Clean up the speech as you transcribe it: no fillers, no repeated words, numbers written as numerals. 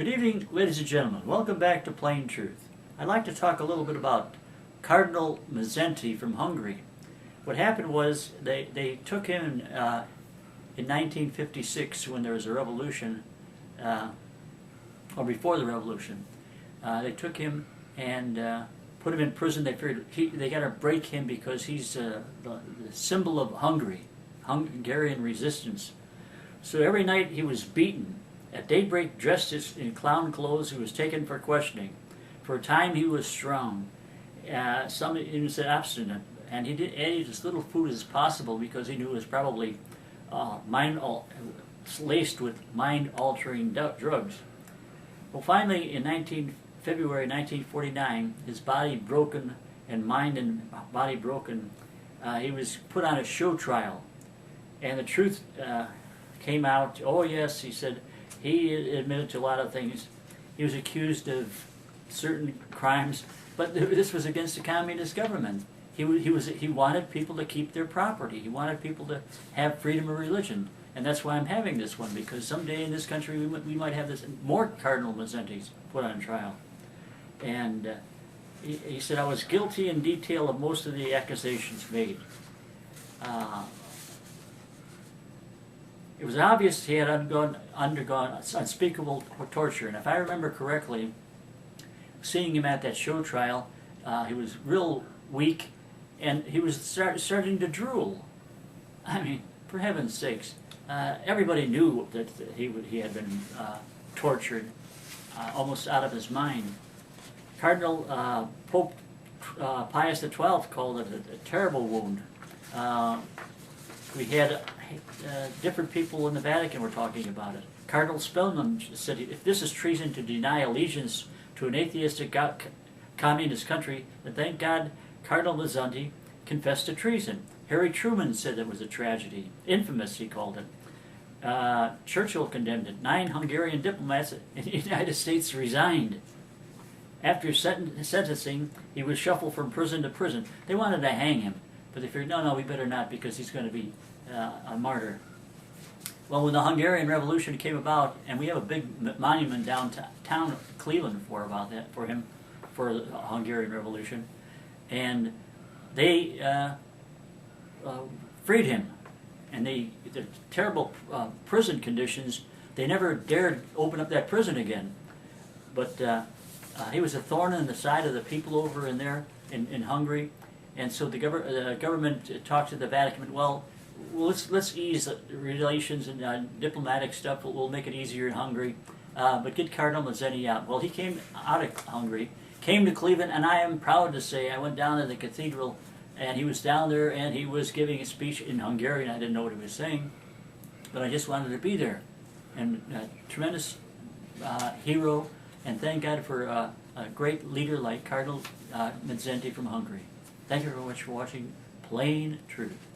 Good evening, ladies and gentlemen. Welcome back to Plain Truth. I'd like to talk a little bit about Cardinal Mindzenty from Hungary. What happened was they took him in 1956 when there was a revolution, or before the revolution. They took him and put him in prison. They figured they got to break him because he's the symbol of Hungarian resistance. So every night he was beaten. At daybreak, dressed in clown clothes, he was taken for questioning. For a time he was strong. He was abstinent, and he ate as little food as possible because he knew it was probably laced with mind-altering drugs. Well, finally, in February 1949, his body broken and mind and body broken, he was put on a show trial, and the truth came out. Oh yes, he said. He admitted to a lot of things. He was accused of certain crimes, but this was against the communist government. He wanted people to keep their property. He wanted people to have freedom of religion, and that's why I'm having this one, because someday in this country we might have more Cardinal Mindzenty's put on trial. And he said, I was guilty in detail of most of the accusations made. It was obvious he had undergone unspeakable torture, and if I remember correctly, seeing him at that show trial, he was real weak, and he was starting to drool. I mean, for heaven's sakes, everybody knew that he had been tortured, almost out of his mind. Pope Pius XII called it a terrible wound. We had different people in the Vatican were talking about it. Cardinal Spellman said, if this is treason to deny allegiance to an atheistic communist country, then thank God Cardinal Mindzenty confessed to treason. Harry Truman said it was a tragedy. Infamous, he called it. Churchill condemned it. 9 Hungarian diplomats in the United States resigned. After sentencing, he was shuffled from prison to prison. They wanted to hang him, but they figured, no, we better not, because he's going to be a martyr. Well, when the Hungarian Revolution came about, and we have a big monument downtown Cleveland for him, for the Hungarian Revolution, and they freed him. And the terrible prison conditions, they never dared open up that prison again. But he was a thorn in the side of the people over in there in Hungary. And so the government talked to the Vatican. Well, let's ease the relations and diplomatic stuff. We'll make it easier in Hungary, but get Cardinal Mindzenty out. Well, he came out of Hungary, came to Cleveland, and I am proud to say I went down to the cathedral, and he was down there, and he was giving a speech in Hungarian. I didn't know what he was saying, but I just wanted to be there. And a tremendous hero, and thank God for a great leader like Cardinal Mindzenty from Hungary. Thank you very much for watching Plain Truth.